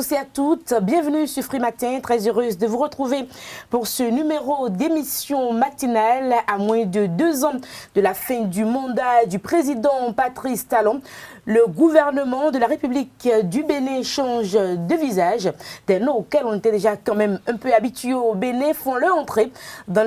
tous et à toutes, bienvenue sur Free Matin, très heureuse de vous retrouver pour ce numéro d'émission matinale à moins de 2 ans de la fin du mandat du président Patrice Talon. Le gouvernement de la République du Bénin change de visage. Des noms auxquels on était déjà quand même un peu habitués au Bénin font leur entrée dans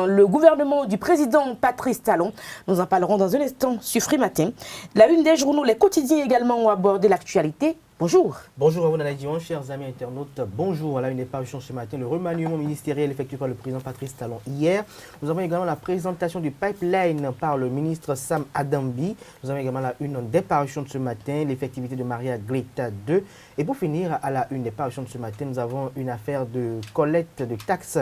le gouvernement du président Patrice Talon. Nous en parlerons dans un instant sur Free Matin. La une des journaux, les quotidiens également ont abordé l'actualité. Bonjour. Bonjour à vous, Nana Dion, chers amis internautes. Bonjour. À la une parution ce matin, le remaniement ministériel effectué par le président Patrice Talon hier. Nous avons également la présentation du pipeline par le ministre Sam Adambi. Nous avons également la une des parutions de ce matin, l'effectivité de Maria Greta 2. Et pour finir, à la une des parutions de ce matin, nous avons une affaire de collecte de taxes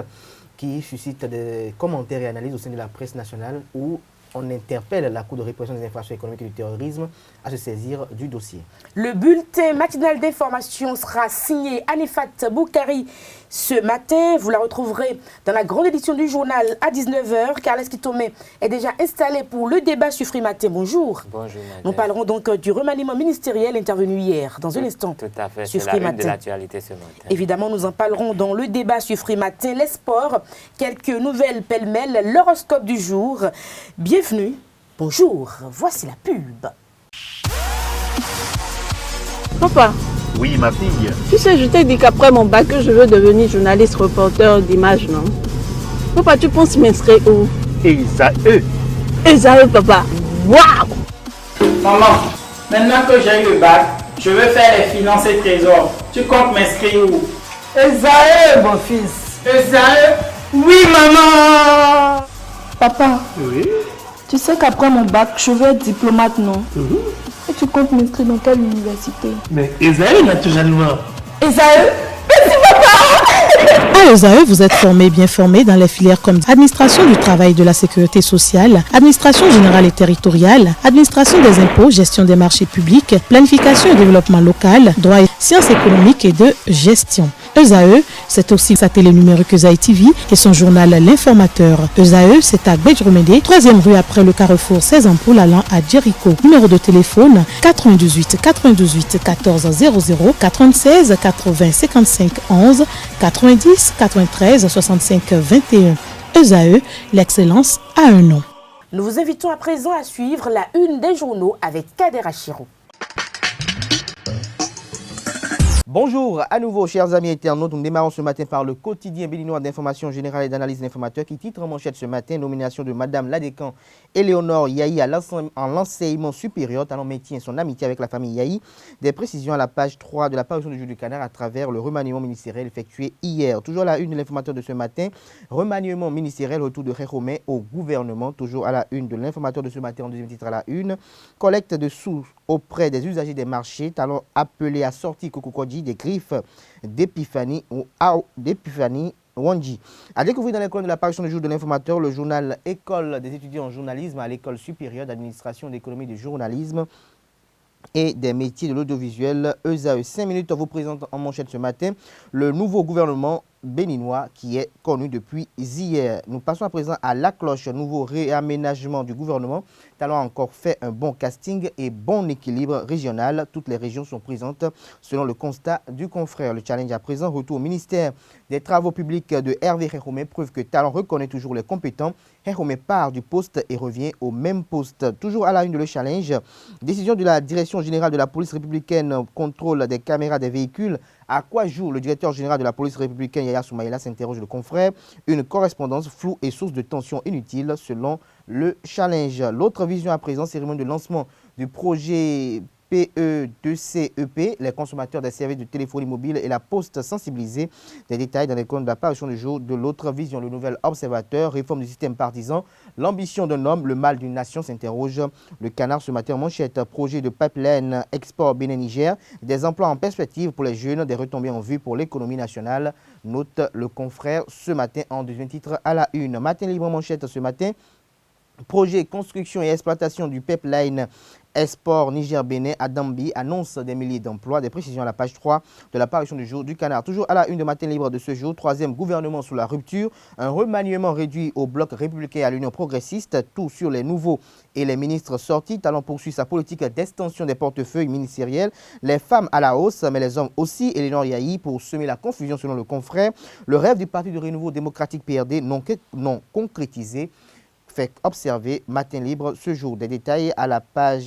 qui suscite des commentaires et analyses au sein de la presse nationale où on interpelle la Cour de répression des infractions économiques et du terrorisme à se saisir du dossier. Le bulletin matinal d'information sera signé Anifat Boukari ce matin. Vous la retrouverez dans la grande édition du journal à 19h. Carles Kitomé est déjà installé pour le débat sur Free Matin. Bonjour. Bonjour, madame. Nous parlerons donc du remaniement ministériel intervenu hier, dans un instant. Tout à fait, sur c'est la une de l'actualité ce matin. Évidemment, nous en parlerons dans le débat sur Free Matin. Les sports, quelques nouvelles pêle-mêle, l'horoscope du jour. Bienvenue, bonjour, voici la pub. Papa. Oui, ma fille. Tu sais, je t'ai dit qu'après mon bac, je veux devenir journaliste reporter d'image, non? Papa, tu penses m'inscrire où? Esaü. Esaü, papa. Waouh! Maman, maintenant que j'ai eu le bac, je veux faire les finances et trésors. Tu comptes m'inscrire où? Esaü, mon fils. Esaü? Oui, maman! Papa. Oui. Tu sais qu'après mon bac, je veux être diplomate, non? Et tu comptes m'inscrire dans quelle université? Mais Esaü, naturellement. Esaü? Merci, papa! À Esaü, vous êtes bien formé dans les filières comme administration du travail et de la sécurité sociale, administration générale et territoriale, administration des impôts, gestion des marchés publics, planification et développement local, droit et sciences économiques et de gestion. Esaü, c'est aussi sa télé numérique Esaü TV et son journal L'Informateur. Esaü, c'est à Bedjromede, 3e rue après le carrefour 16 ampoules allant à Jericho. Numéro de téléphone 98 98 14 00 96 80 55 11 90 93 65 21. Esaü, l'excellence a un nom. Nous vous invitons à présent à suivre la une des journaux avec Kader Achirou. Bonjour à nouveau, chers amis internautes. Nous démarrons ce matin par le quotidien béninois d'information générale et d'analyse d'informateurs qui titre en manchette ce matin nomination de Madame Ladécan Éléonore Yahi à l'enseignement supérieur, talent métier et son amitié avec la famille Yahi. Des précisions à la page 3 de la parution du Jour du Canard à travers le remaniement ministériel effectué hier. Toujours à la une de l'informateur de ce matin, remaniement ministériel, retour de Khéromé au gouvernement. Toujours à la une de l'informateur de ce matin en deuxième titre à la une, collecte de sous auprès des usagers des marchés, talent appelé à sortir Kokokodji des griffes d'Epiphanie Wanji. À découvrir dans les colonnes de la parution du Jour de l'Informateur, le journal École des étudiants en journalisme à l'École supérieure d'administration d'économie du journalisme et des métiers de l'audiovisuel. Esaü 5 minutes vous présente en manchette ce matin le nouveau gouvernement béninois qui est connu depuis hier. Nous passons à présent à la cloche, nouveau réaménagement du gouvernement. Talon a encore fait un bon casting et bon équilibre régional. Toutes les régions sont présentes selon le constat du confrère. Le challenge à présent, retour au ministère des Travaux publics de Hervé Khéromé, preuve que Talon reconnaît toujours les compétents. Khéromé part du poste et revient au même poste. Toujours à la une de le challenge, décision de la direction générale de la police républicaine, contrôle des caméras des véhicules. À quoi joue le directeur général de la police républicaine, Yaya Soumaïla, s'interroge le confrère. Une correspondance floue et source de tension inutile selon le challenge. L'autre vision à présent, cérémonie de lancement du projet PE2CEP, les consommateurs des services de téléphonie mobile et la poste sensibilisée. Des détails dans les colonnes de la parution du jour de l'autre vision. Le nouvel observateur, réforme du système partisan, l'ambition d'un homme, le mal d'une nation s'interroge. Le Canard ce matin en manchette, projet de pipeline export Bénin-Niger, des emplois en perspective pour les jeunes, des retombées en vue pour l'économie nationale. Note le confrère ce matin en deuxième titre à la une. Matin libre en manchette ce matin. projet construction et exploitation du pipeline Export Niger-Bénin à Dambi annonce des milliers d'emplois. Des précisions à la page 3 de la parution du jour du Canard. Toujours à la une de Matin Libre de ce jour, troisième gouvernement sous la rupture, un remaniement réduit au bloc républicain et à l'Union progressiste, tout sur les nouveaux et les ministres sortis. Talon poursuit sa politique d'extension des portefeuilles ministériels. Les femmes à la hausse, mais les hommes aussi. Elénor Yahi pour semer la confusion selon le confrère. Le rêve du Parti de Renouveau démocratique PRD non concrétisé, fait observer Matin Libre ce jour. Des détails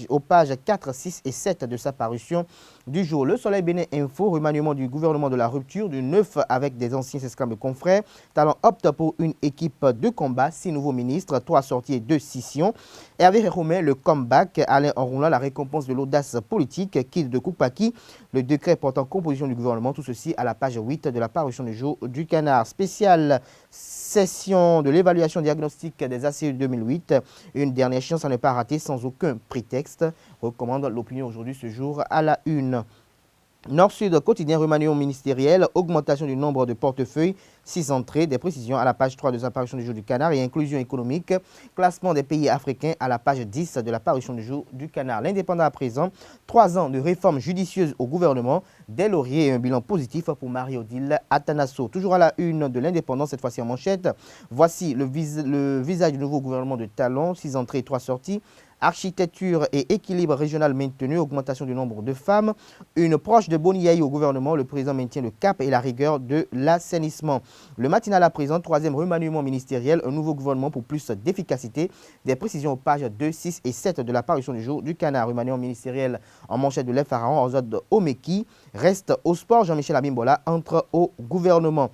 aux pages 4, 6 et 7 de sa parution du jour. Le Soleil Bénin Info, remaniement du gouvernement de la rupture, du 9 avec des anciens esclaves confrères. Talon opte pour une équipe de combat, 6 nouveaux ministres, 3 sorties et 2 scissions. Hervé Romain, le comeback. Alain Enroulant, la récompense de l'audace politique. Kid de Koupaki, le décret portant composition du gouvernement. Tout ceci à la page 8 de la parution du jour du Canard. Spéciale session de l'évaluation diagnostique des ACE 2008. Une dernière chance à ne pas rater sans aucun prétexte, recommande l'opinion aujourd'hui ce jour à la une. Nord-Sud quotidien, remaniement ministériel, augmentation du nombre de portefeuilles, 6 entrées, des précisions à la page 3 de sa parution du jour du Canard et inclusion économique, classement des pays africains à la page 10 de la parution du jour du Canard. L'Indépendant à présent, 3 ans de réformes judicieuses au gouvernement, des lauriers et un bilan positif pour Marie-Odile Atanasso. Toujours à la une de l'Indépendant, cette fois-ci en manchette, voici le visage du nouveau gouvernement de Talon, 6 entrées et 3 sorties. Architecture et équilibre régional maintenu, augmentation du nombre de femmes. Une proche de Boni Yahi au gouvernement, le président maintient le cap et la rigueur de l'assainissement. Le matinal à présent, troisième remaniement ministériel, un nouveau gouvernement pour plus d'efficacité. Des précisions aux pages 2, 6 et 7 de la parution du jour du Canard. Remaniement ministériel en manchette de l'Ef Pharaon, Ozod Omeki. Reste au sport, Jean-Michel Abimbola entre au gouvernement.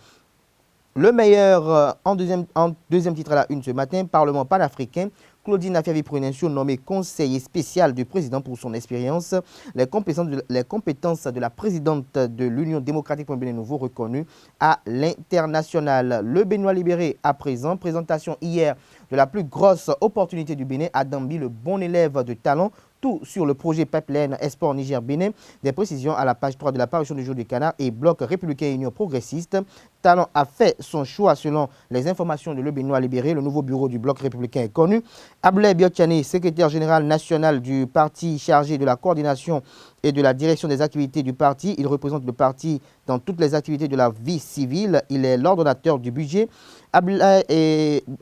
Le meilleur en deuxième titre à la une ce matin, Parlement panafricain. Claudine Afiavi-Prunencio, nommée conseiller spécial du président pour son expérience. Les compétences de la présidente de l'Union démocratique pour un Bénin nouveau reconnues à l'international. Le Béninois libéré à présent. Présentation hier de la plus grosse opportunité du Bénin à Dambi, le bon élève de Talon. Tout sur le projet Pipeline Export Niger-Bénin. Des précisions à la page 3 de la parution du jour du Canard et Bloc républicain et Union progressiste. Talon a fait son choix selon les informations de Le Béninois libéré. Le nouveau bureau du Bloc républicain est connu. Ablaye Biotiani, secrétaire général national du parti chargé de la coordination et de la direction des activités du parti. Il représente le parti dans toutes les activités de la vie civile. Il est l'ordonnateur du budget.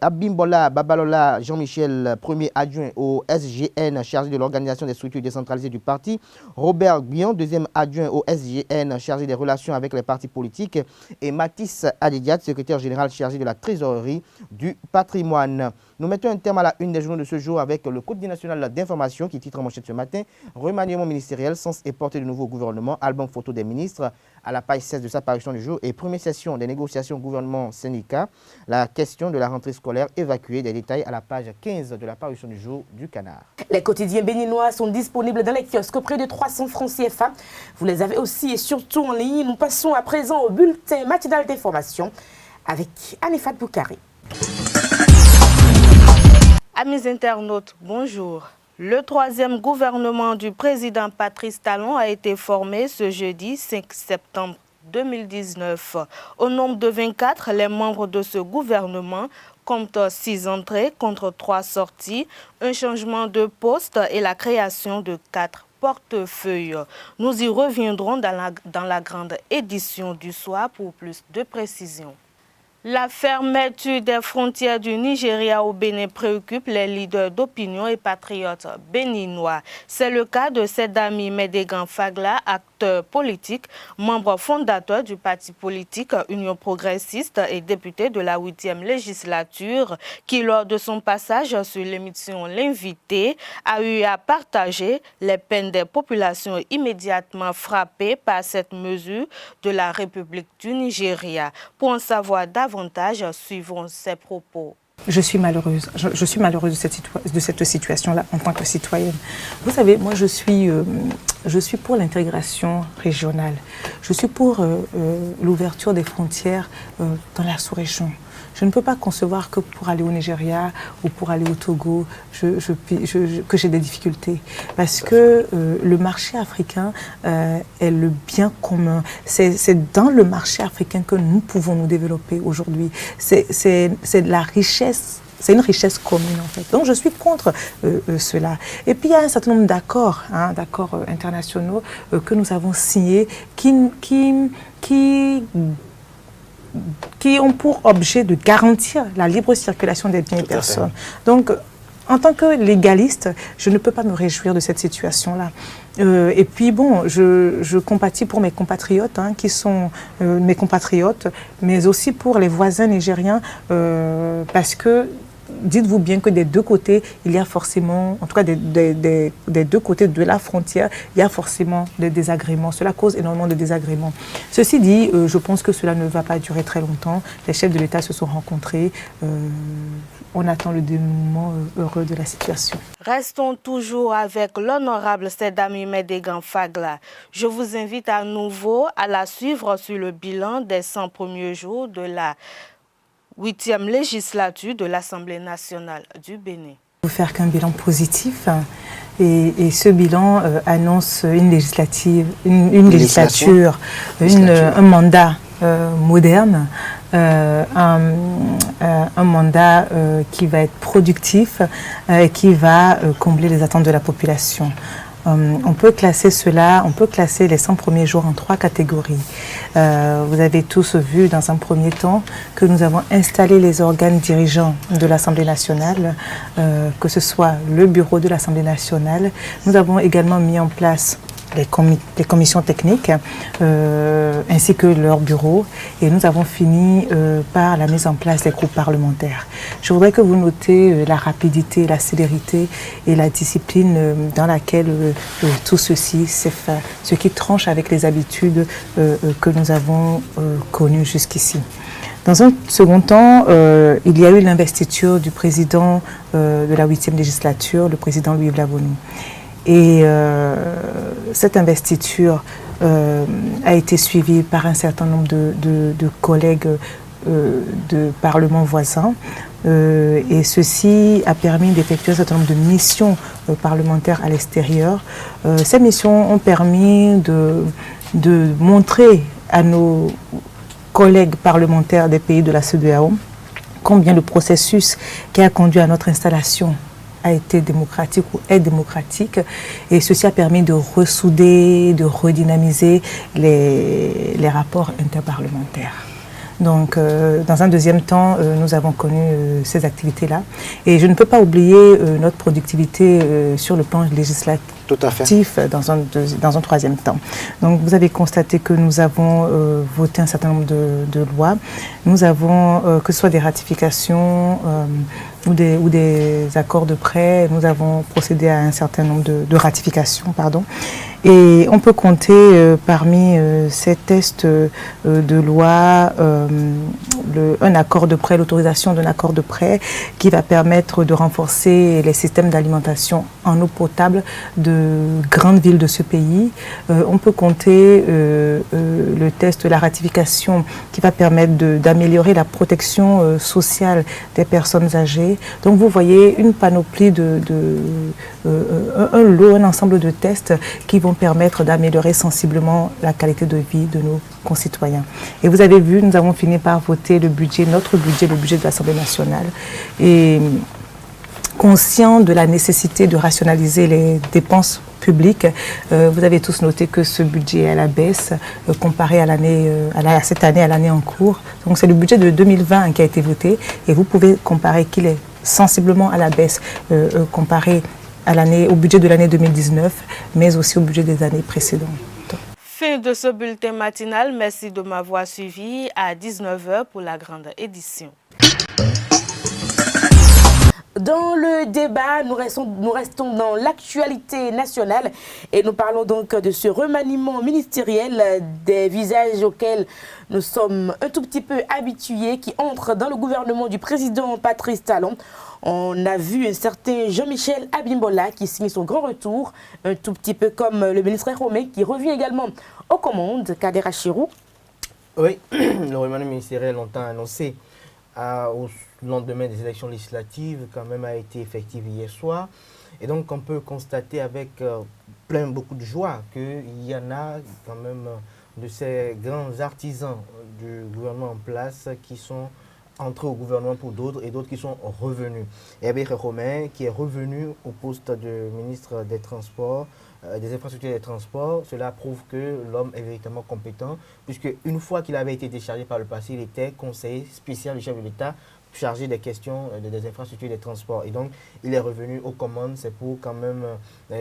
Abimbola Babalola Jean-Michel, premier adjoint au SGN, chargé de l'organisation des structures décentralisées du parti. Robert Guillon, deuxième adjoint au SGN, chargé des relations avec les partis politiques. Et Mathis Adediat, secrétaire général chargé de la trésorerie du patrimoine. Nous mettons un terme à la une des journaux de ce jour avec le quotidien national d'information qui titre en manchette ce matin. Remaniement ministériel, sens et portée du nouveau gouvernement. Album photo des ministres à la page 16 de sa parution du jour. Et première session des négociations gouvernement-syndicat. La question de la rentrée scolaire évacuée. Des détails à la page 15 de la parution du jour du Canard. Les quotidiens béninois sont disponibles dans les kiosques au prix de 300 francs CFA. Vous les avez aussi et surtout en ligne. Nous passons à présent au bulletin matinal d'information avec Anifat Boukari. Amis internautes, bonjour. Le troisième gouvernement du président Patrice Talon a été formé ce jeudi 5 septembre 2019. Au nombre de 24, les membres de ce gouvernement comptent 6 entrées contre 3 sorties, un changement de poste et la création de 4 portefeuilles. Nous y reviendrons dans la grande édition du soir pour plus de précisions. La fermeture des frontières du Nigeria au Bénin préoccupe les leaders d'opinion et patriotes béninois. C'est le cas de Sedami Medegan Fagla, acteur politique, membre fondateur du parti politique Union progressiste et député de la 8e législature, qui lors de son passage sur l'émission L'Invité a eu à partager les peines des populations immédiatement frappées par cette mesure de la République du Nigeria. Pour en savoir davantage, suivons ses propos. Je suis malheureuse. Je suis malheureuse de cette situation-là en tant que citoyenne. Vous savez, moi, je suis pour l'intégration régionale. Je suis pour l'ouverture des frontières dans la sous-région. Je ne peux pas concevoir que pour aller au Nigeria ou pour aller au Togo, que j'ai des difficultés. Parce que le marché africain est le bien commun. C'est dans le marché africain que nous pouvons nous développer aujourd'hui. C'est de la richesse c'est une richesse commune en fait. Donc je suis contre cela. Et puis il y a un certain nombre d'accords, d'accords internationaux que nous avons signés qui ont pour objet de garantir la libre circulation des biens et personnes. Donc en tant que légaliste, je ne peux pas me réjouir de cette situation-là. Et puis bon, je compatis pour mes compatriotes, qui sont mes compatriotes, mais aussi pour les voisins nigériens, parce que dites-vous bien que des deux côtés, il y a forcément, en tout cas des deux côtés de la frontière, il y a forcément des désagréments. Cela cause énormément de désagréments. Ceci dit, je pense que cela ne va pas durer très longtemps. Les chefs de l'État se sont rencontrés. On attend le dénouement heureux de la situation. Restons toujours avec l'honorable Sedami Medegan Fagla. Je vous invite à nouveau à la suivre sur le bilan des 100 premiers jours de la 8e législature de l'Assemblée nationale du Bénin. Vous faire qu'un bilan positif et ce bilan annonce une législature, un mandat moderne, un mandat qui va être productif et qui va combler les attentes de la population. On peut classer les 100 premiers jours en 3 catégories. Vous avez tous vu dans un premier temps que nous avons installé les organes dirigeants de l'Assemblée nationale, que ce soit le bureau de l'Assemblée nationale. Nous avons également mis en place les commissions techniques ainsi que leur bureau, et nous avons fini par la mise en place des groupes parlementaires. Je voudrais que vous notez la rapidité, la célérité et la discipline dans laquelle tout ceci s'est fait, ce qui tranche avec les habitudes que nous avons connues jusqu'ici. Dans un second temps, il y a eu l'investiture du président de la 8e législature, le président Louis-Yves Lavonou. Et cette investiture a été suivie par un certain nombre de collègues de parlements voisins. Et ceci a permis d'effectuer un certain nombre de missions parlementaires à l'extérieur. Ces missions ont permis de montrer à nos collègues parlementaires des pays de la CEDEAO combien le processus qui a conduit à notre installation a été démocratique ou est démocratique, et ceci a permis de ressouder, de redynamiser les rapports interparlementaires. Donc, dans un deuxième temps, nous avons connu ces activités-là. Et je ne peux pas oublier notre productivité sur le plan législatif. Tout à fait. Dans un troisième temps. Donc, vous avez constaté que nous avons voté un certain nombre de lois. Nous avons, que ce soit des ratifications ou des accords de prêt, nous avons procédé à un certain nombre de ratifications, pardon. Et on peut compter parmi ces tests de loi un accord de prêt, l'autorisation d'un accord de prêt qui va permettre de renforcer les systèmes d'alimentation en eau potable de grandes villes de ce pays. On peut compter le test de la ratification qui va permettre d'améliorer la protection sociale des personnes âgées. Donc vous voyez une panoplie un ensemble de tests qui vont permettre d'améliorer sensiblement la qualité de vie de nos concitoyens. Et vous avez vu, nous avons fini par voter le budget de l'Assemblée nationale. Et conscient de la nécessité de rationaliser les dépenses publiques, vous avez tous noté que ce budget est à la baisse comparé à cette année, à l'année en cours. Donc c'est le budget de 2020 qui a été voté, et vous pouvez comparer qu'il est sensiblement à la baisse comparé au budget de l'année 2019, mais aussi au budget des années précédentes. Fin de ce bulletin matinal. Merci de m'avoir suivi. À 19h pour la grande édition. Dans le débat, nous restons dans l'actualité nationale et nous parlons donc de ce remaniement ministériel des visages auxquels nous sommes un tout petit peu habitués qui entrent dans le gouvernement du président Patrice Talon. On a vu un certain Jean-Michel Abimbola qui signe son grand retour, un tout petit peu comme le ministre Romé qui revient également aux commandes, Kadera Chirou. Oui, le remaniement ministériel longtemps annoncé au lendemain des élections législatives quand même a été effectif hier soir. Et donc on peut constater avec beaucoup de joie qu'il y en a quand même de ces grands artisans du gouvernement en place qui sont entrés au gouvernement pour d'autres et d'autres qui sont revenus. Hervé Romain, qui est revenu au poste de ministre des Transports, des infrastructures et des transports, cela prouve que l'homme est véritablement compétent, puisque une fois qu'il avait été déchargé par le passé, il était conseiller spécial du chef de l'État chargé des questions des infrastructures et des transports. Et donc, il est revenu aux commandes, c'est pour quand même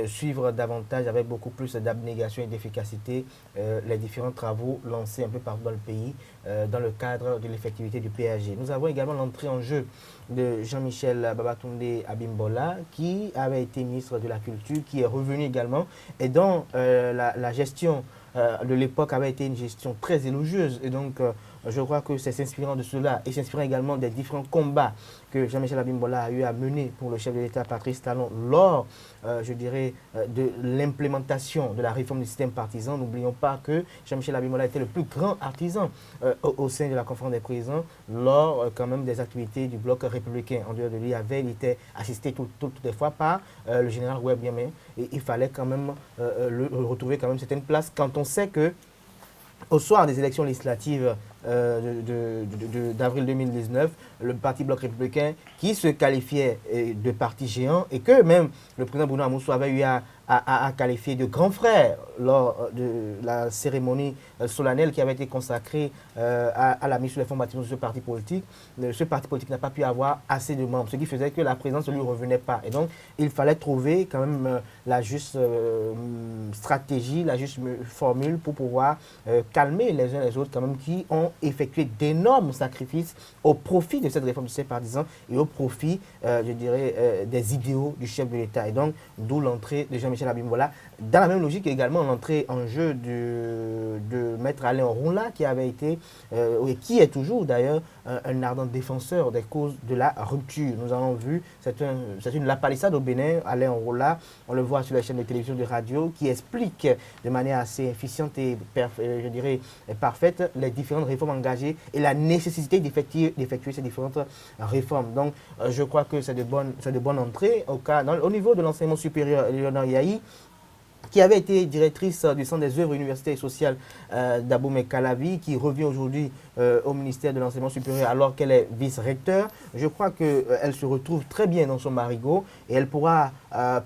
suivre davantage, avec beaucoup plus d'abnégation et d'efficacité, les différents travaux lancés un peu partout dans le pays, dans le cadre de l'effectivité du PAG. Nous avons également l'entrée en jeu de Jean-Michel Babatunde Abimbola, qui avait été ministre de la Culture, qui est revenu également, et dont la gestion de l'époque avait été une gestion très élogieuse. Et donc, je crois que c'est s'inspirant de cela et s'inspirant également des différents combats que Jean-Michel Abimbola a eu à mener pour le chef de l'État, Patrice Talon, lors, je dirais, de l'implémentation de la réforme du système partisan. N'oublions pas que Jean-Michel Abimbola était le plus grand artisan au sein de la conférence des présidents lors quand même des activités du bloc républicain. En dehors de lui, il était assisté toutes les fois par le général Webb Yamé. Et il fallait quand même le retrouver quand même certaines places quand on sait que au soir des élections législatives d'avril 2019, le parti Bloc républicain, qui se qualifiait de parti géant, et que même le président Bruno Amoussou avait eu à qualifier de grand frère lors de la cérémonie solennelle qui avait été consacrée à la mise sur les fonds bâtiments de ce parti politique. Ce parti politique n'a pas pu avoir assez de membres, ce qui faisait que la présidence ne lui revenait pas. Et donc, il fallait trouver quand même la juste stratégie, la juste formule pour pouvoir calmer les uns les autres quand même qui ont effectué d'énormes sacrifices au profit de cette réforme du système partisan et au profit, je dirais, des idéaux du chef de l'État. Et donc, d'où l'entrée de Jean-Michel Abimbola. Dans la même logique, également l'entrée en jeu de Maître Alain Roula, qui avait été, et qui est toujours d'ailleurs, un ardent défenseur des causes de la rupture. Nous avons vu, c'est une lapalissade au Bénin, Alain Roula, on le voit sur la chaîne de télévision, de radio, qui explique de manière assez efficiente et, je dirais, parfaite les différentes réformes engagées et la nécessité d'effectuer ces différentes réformes. Donc, je crois que c'est de bonnes entrées. Au niveau de l'enseignement supérieur, Léonore Yahi, qui avait été directrice du Centre des œuvres universitaires et sociales d'Abomey Calavi, qui revient aujourd'hui au ministère de l'Enseignement supérieur alors qu'elle est vice-recteur. Je crois qu'elle se retrouve très bien dans son marigot et elle pourra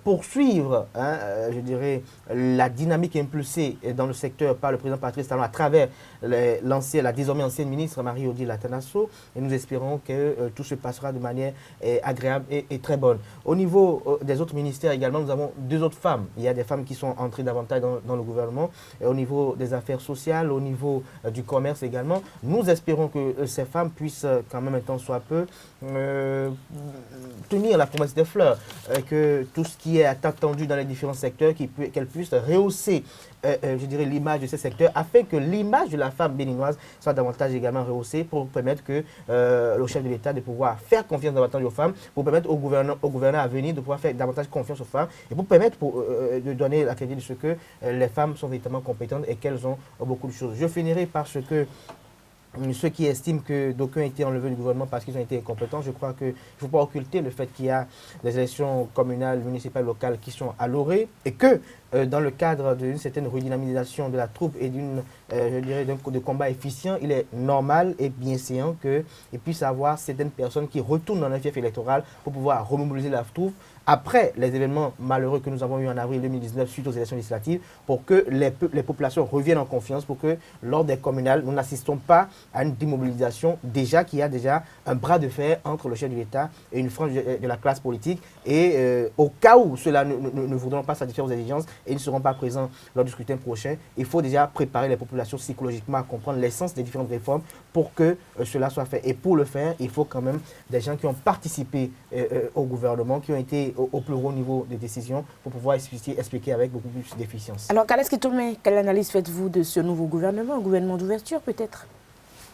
poursuivre, je dirais, la dynamique impulsée dans le secteur par le président Patrice Talon à travers la désormais ancienne ministre Marie-Odile Atanasso. Et nous espérons que tout se passera de manière agréable et très bonne. Au niveau des autres ministères également, nous avons deux autres femmes. Il y a des femmes qui sont entrées davantage dans le gouvernement, au niveau des affaires sociales, au niveau du commerce également. Nous espérons que ces femmes puissent quand même un temps soit peu tenir la promesse des fleurs, que tout ce qui est attendu dans les différents secteurs, qu'elles puissent rehausser je dirais, l'image de ces secteurs, afin que l'image de la femme béninoise soit davantage également rehaussée pour permettre que le chef de l'État de pouvoir faire confiance davantage aux femmes, pour permettre au gouverneur à venir de pouvoir faire davantage confiance aux femmes et pour permettre de donner la crédit de ce que les femmes sont véritablement compétentes et qu'elles ont beaucoup de choses. Je finirai par ce que ceux qui estiment que d'aucuns ont été enlevés du gouvernement parce qu'ils ont été incompétents, je crois qu'il ne faut pas occulter le fait qu'il y a des élections communales, municipales, locales qui sont à l'orée et que dans le cadre d'une certaine redynamisation de la troupe et je dirais, de combat efficient, il est normal et bien séant qu'il puisse y avoir certaines personnes qui retournent dans le fief électoral pour pouvoir remobiliser la troupe après les événements malheureux que nous avons eus en avril 2019 suite aux élections législatives, pour que les populations reviennent en confiance, pour que lors des communales, nous n'assistons pas à une démobilisation, déjà qu'il y a déjà un bras de fer entre le chef de l'État et une frange de la classe politique. Et au cas où ceux-là ne voudront pas satisfaire aux exigences et ne seront pas présents lors du scrutin prochain, il faut déjà préparer les populations psychologiquement à comprendre l'essence des différentes réformes pour que cela soit fait. Et pour le faire, il faut quand même des gens qui ont participé au gouvernement, qui ont été au plus haut niveau des décisions pour pouvoir expliquer avec beaucoup plus d'efficience. Alors, quelle analyse faites-vous de ce nouveau gouvernement, un gouvernement d'ouverture peut-être?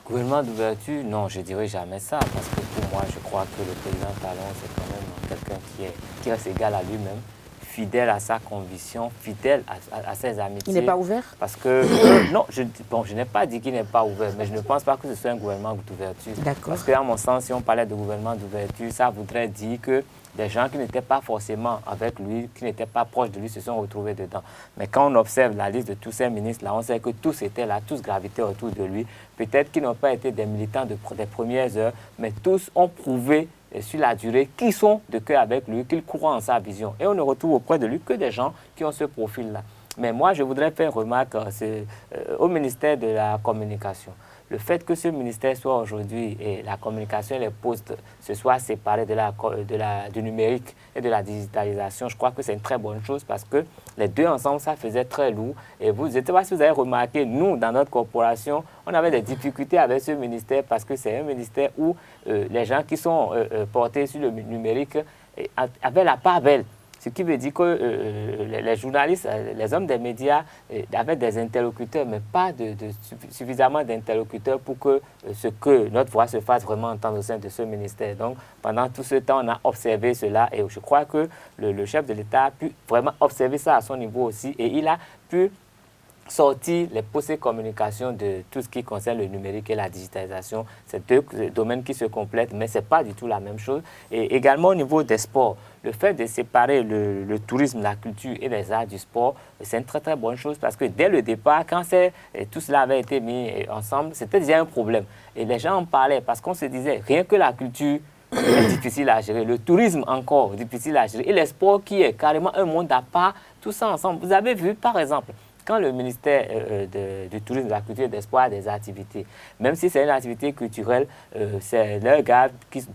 Gouvernement d'ouverture, non, je ne dirais jamais ça, parce que pour moi, je crois que le président Talon, c'est quand même quelqu'un qui reste égal à lui-même, fidèle à sa conviction, fidèle à ses amitiés. Il n'est pas ouvert? Parce que, non, je n'ai pas dit qu'il n'est pas ouvert, mais je ne pense pas que ce soit un gouvernement d'ouverture. D'accord. Parce qu'à mon sens, si on parlait de gouvernement d'ouverture, ça voudrait dire que des gens qui n'étaient pas forcément avec lui, qui n'étaient pas proches de lui, se sont retrouvés dedans. Mais quand on observe la liste de tous ces ministres-là, on sait que tous étaient là, tous gravitaient autour de lui. Peut-être qu'ils n'ont pas été des militants des premières heures, mais tous ont prouvé sur la durée qu'ils sont de cœur avec lui, qu'ils croient en sa vision. Et on ne retrouve auprès de lui que des gens qui ont ce profil-là. Mais moi, je voudrais faire remarque au ministère de la Communication. Le fait que ce ministère soit aujourd'hui, et la communication et les postes se soient séparés du numérique et de la digitalisation, je crois que c'est une très bonne chose parce que les deux ensemble, ça faisait très lourd. Et je ne sais pas si vous avez remarqué, nous, dans notre corporation, on avait des difficultés avec ce ministère parce que c'est un ministère où les gens qui sont portés sur le numérique avaient la part belle. Ce qui veut dire que les journalistes, les hommes des médias avaient des interlocuteurs, mais pas suffisamment d'interlocuteurs pour que notre voix se fasse vraiment entendre au sein de ce ministère. Donc, pendant tout ce temps, on a observé cela et je crois que le chef de l'État a pu vraiment observer ça à son niveau aussi et il a pu sortir les postes communication de tout ce qui concerne le numérique et la digitalisation. C'est deux domaines qui se complètent, mais ce n'est pas du tout la même chose. Et également au niveau des sports, le fait de séparer le tourisme, la culture et les arts du sport, c'est une très très bonne chose parce que dès le départ, quand tout cela avait été mis ensemble, c'était déjà un problème. Et les gens en parlaient parce qu'on se disait, rien que la culture est difficile à gérer, le tourisme encore difficile à gérer, et les sports qui est carrément un monde à part, tout ça ensemble. Vous avez vu par exemple, quand le ministère du tourisme, de la culture et des sports a des activités, même si c'est une activité culturelle, c'est leurs gars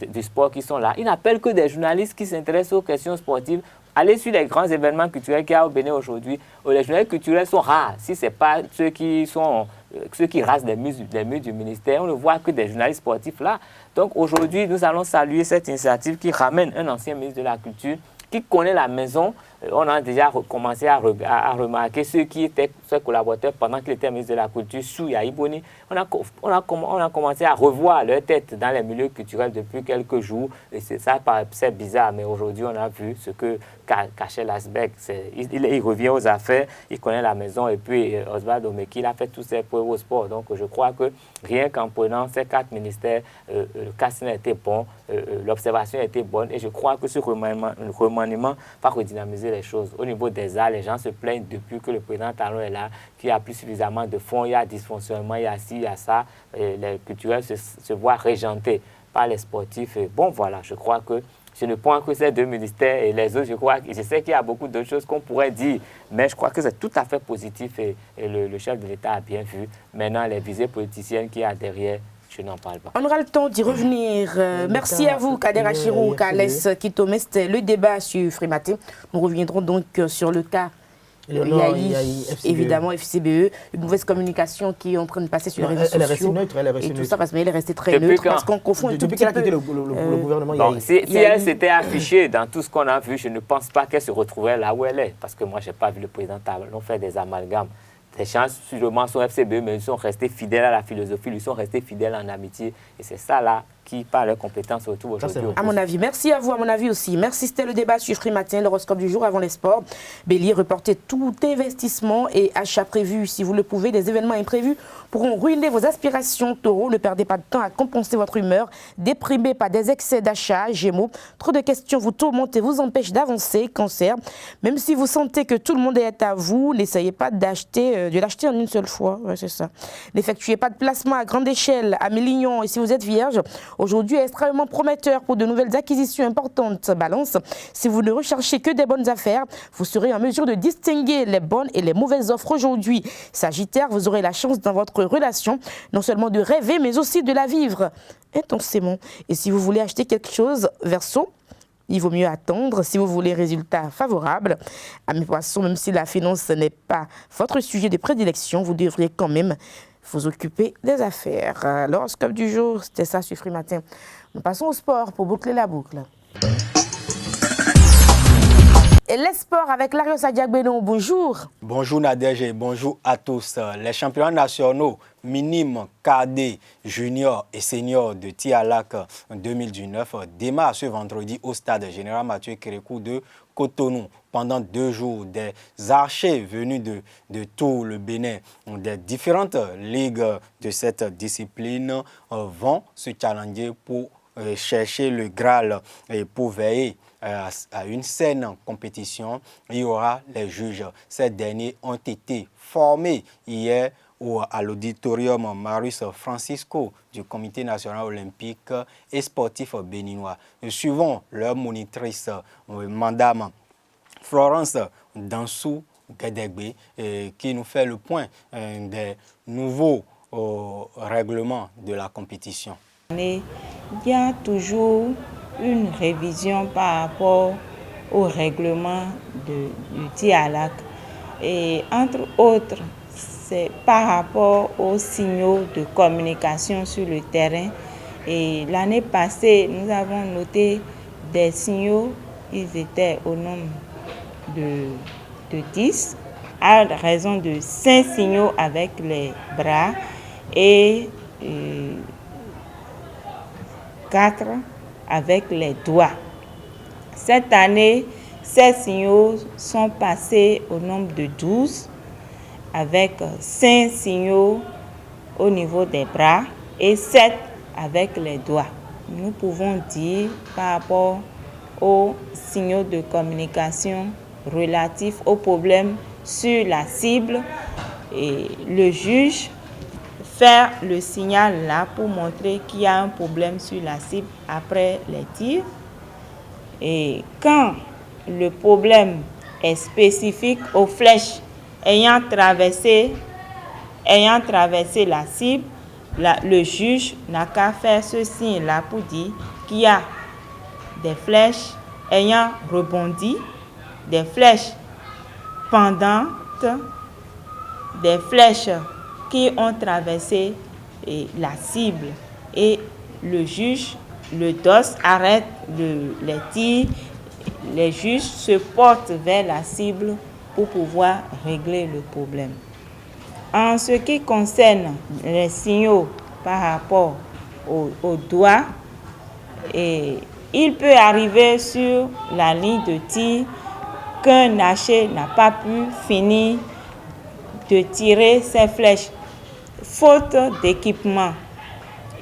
du sport qui sont là. Ils n'appellent que des journalistes qui s'intéressent aux questions sportives. Allez sur les grands événements culturels qu'il y a au Bénin aujourd'hui. Les journalistes culturels sont rares. Si ce n'est pas ceux qui rasent les murs du ministère, on ne voit que des journalistes sportifs là. Donc aujourd'hui, nous allons saluer cette initiative qui ramène un ancien ministre de la Culture qui connaît la maison. On a déjà commencé à remarquer ceux qui étaient ses collaborateurs pendant qu'il était ministre de la Culture, Sou Yaïboni. On a commencé à revoir leur tête dans les milieux culturels depuis quelques jours. Et ça paraissait bizarre, mais aujourd'hui, on a vu ce que cachait l'iceberg. Il revient aux affaires, il connaît la maison. Et puis, Oswald Omeki, il a fait tous ses preuves au sport. Donc, je crois que rien qu'en prenant ces 4 ministères, le casting a été bon, l'observation a été bonne. Et je crois que ce remaniement va redynamiser les choses. Au niveau des arts, les gens se plaignent depuis que le président Talon est là, qu'il n'y a plus suffisamment de fonds, il y a dysfonctionnement, il y a ci, il y a ça. Et les culturels se voient régentés par les sportifs. Et bon, voilà, je crois que je ne prends que ces 2 ministères et les autres, je sais qu'il y a beaucoup d'autres choses qu'on pourrait dire, mais je crois que c'est tout à fait positif et le chef de l'État a bien vu. Maintenant, les visées politiciennes qu'il y a derrière, je n'en parle pas. On aura le temps d'y revenir. Merci à vous, Kader Achirou, Kales Kitome. C'était le débat sur Frimatin. Nous reviendrons donc sur le cas Yahi, évidemment, FCBE, une mauvaise communication qui est en train de passer sur les réseaux sociaux. Elle est restée neutre, et tout ça, parce qu'elle est restée très neutre, parce qu'on confond un tout petit peu. Le gouvernement Yahi. Si elle s'était affichée dans tout ce qu'on a vu, je ne pense pas qu'elle se retrouverait là où elle est, parce que moi, je n'ai pas vu le président Talon faire des amalgames. Les gens, sûrement, sont FCBE, mais ils sont restés fidèles à la philosophie, ils sont restés fidèles en amitié. Et c'est ça, là, qui, par leurs compétences, autour aujourd'hui. À mon avis. Merci à vous, à mon avis aussi. Merci, c'était le débat sur Frimatin, l'horoscope du jour avant les sports. Bélier, reportez tout investissement et achat prévu, si vous le pouvez. Des événements imprévus pourront ruiner vos aspirations. Taureau, ne perdez pas de temps à compenser votre humeur. Déprimé par des excès d'achat. Gémeaux, trop de questions vous tourmentent et vous empêchent d'avancer. Cancer, même si vous sentez que tout le monde est à vous, n'essayez pas de l'acheter en une seule fois. Ouais, c'est ça. N'effectuez pas de placement à grande échelle. Amis Lion, et si vous êtes vierge, aujourd'hui est extrêmement prometteur pour de nouvelles acquisitions importantes. Balance, si vous ne recherchez que des bonnes affaires, vous serez en mesure de distinguer les bonnes et les mauvaises offres aujourd'hui. Sagittaire, vous aurez la chance dans votre relation, non seulement de rêver, mais aussi de la vivre intensément. Et si vous voulez acheter quelque chose, Verseau, il vaut mieux attendre si vous voulez résultat favorable. À mes poissons, même si la finance n'est pas votre sujet de prédilection, vous devriez quand même vous occuper des affaires. L'horoscope du jour, c'était ça sur Frimatin. Nous passons au sport pour boucler la boucle. Et les sports avec Larios Adiagbeno, bonjour. Bonjour Nadège et bonjour à tous. Les championnats nationaux minimes, cadets, juniors et seniors de Tialak 2019 démarrent ce vendredi au stade Général Mathieu Kérékou de Cotonou. Pendant 2 jours, des archers venus de tout le Bénin, des différentes ligues de cette discipline vont se challenger pour chercher le Graal et pour veiller à une saine compétition, il y aura les juges. Ces derniers ont été formés hier à l'auditorium Marius Francisco du Comité national olympique et sportif béninois. Nous suivons leur monitrice, Madame Florence Dansou Guédégbé, qui nous fait le point des nouveaux règlements de la compétition. Il y a toujours une révision par rapport au règlement du TIALAC. Et entre autres, c'est par rapport aux signaux de communication sur le terrain. Et l'année passée, nous avons noté des signaux, ils étaient au nombre de 10, à raison de 5 signaux avec les bras et 4 avec les doigts. Cette année, ces signaux sont passés au nombre de 12, avec 5 signaux au niveau des bras et 7 avec les doigts. Nous pouvons dire par rapport aux signaux de communication relatifs aux problèmes sur la cible, et le juge fait le signal là pour montrer qu'il y a un problème sur la cible après les tirs. Et quand le problème est spécifique aux flèches ayant traversé la cible, le juge n'a qu'à faire ce signe-là pour dire qu'il y a des flèches ayant rebondi, des flèches pendantes, des flèches qui ont traversé la cible. Et le juge, le DOS, arrête les tirs. Les juges se portent vers la cible pour pouvoir régler le problème. En ce qui concerne les signaux par rapport aux doigts, il peut arriver sur la ligne de tir qu'un archer n'a pas pu finir de tirer ses flèches, faute d'équipement.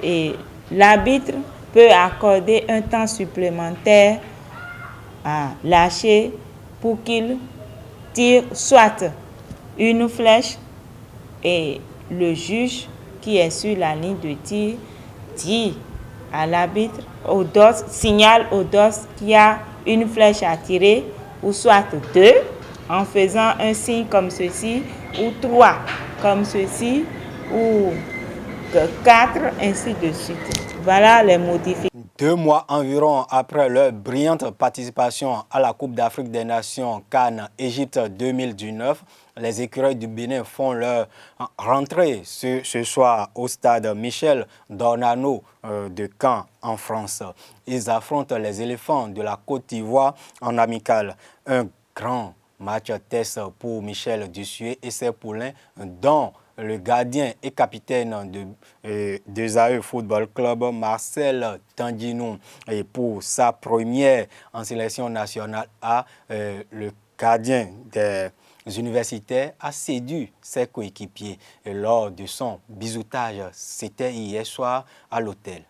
Et l'arbitre peut accorder un temps supplémentaire à l'archer pour qu'il tire soit une flèche, et le juge qui est sur la ligne de tir dit à l'arbitre, au DOS, signale au DOS qu'il y a une flèche à tirer, ou soit 2, en faisant un signe comme ceci, ou 3 comme ceci, ou 4, ainsi de suite. Voilà les modifications. 2 mois environ après leur brillante participation à la Coupe d'Afrique des Nations CAN Égypte 2019, les écureuils du Bénin font leur rentrée ce soir au stade Michel Dornano de Caen en France. Ils affrontent les éléphants de la Côte d'Ivoire en amical. Un grand match test pour Michel Dussuet et ses poulains, dont le gardien et capitaine de ZAE Football Club, Marcel Tandinou. Et pour sa première en sélection nationale A, le gardien des universitaires a séduit ses coéquipiers lors de son bisoutage. C'était hier soir à l'hôtel.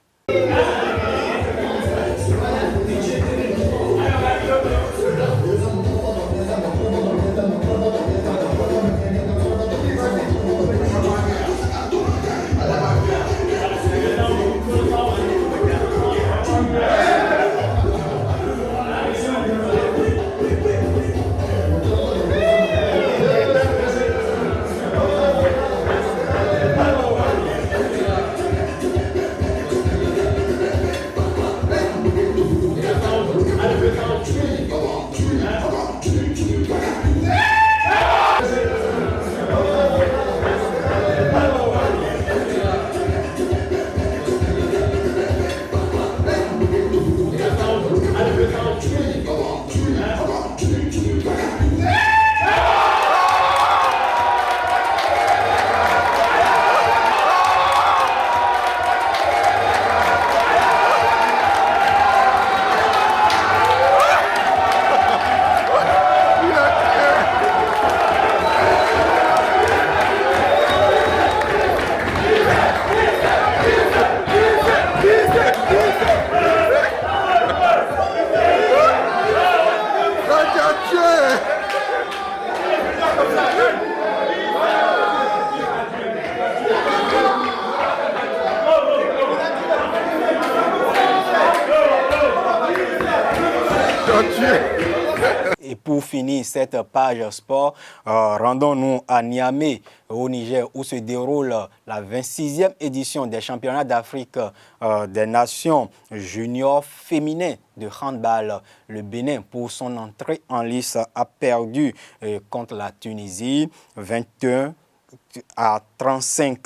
pour finir cette page sport, rendons-nous à Niamey, au Niger, où se déroule la 26e édition des championnats d'Afrique des nations juniors féminins de handball. Le Bénin, pour son entrée en lice, a perdu contre la Tunisie 21 à 35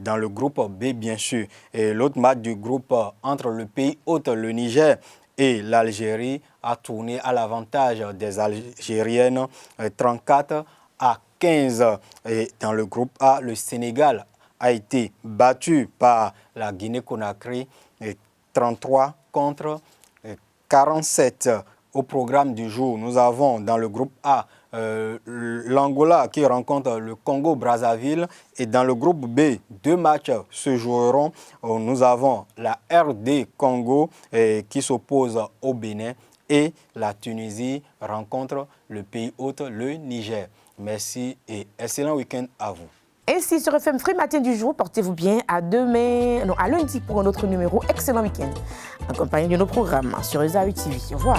dans le groupe B, bien sûr. Et l'autre match du groupe entre le pays hôte, le Niger, et l'Algérie a tourné à l'avantage des Algériennes 34 à 15. Et dans le groupe A, le Sénégal a été battu par la Guinée-Conakry 33 contre 47. Au programme du jour, nous avons dans le groupe A l'Angola qui rencontre le Congo-Brazzaville, et dans le groupe B, 2 matchs se joueront. Nous avons la RD Congo qui s'oppose au Bénin, et la Tunisie rencontre le pays hôte, le Niger. Merci et excellent week-end à vous. Ainsi sur FM Free Matin du jour, portez-vous bien à lundi pour un autre numéro. Excellent week-end en compagnie de nos programmes sur ESA TV. Au revoir.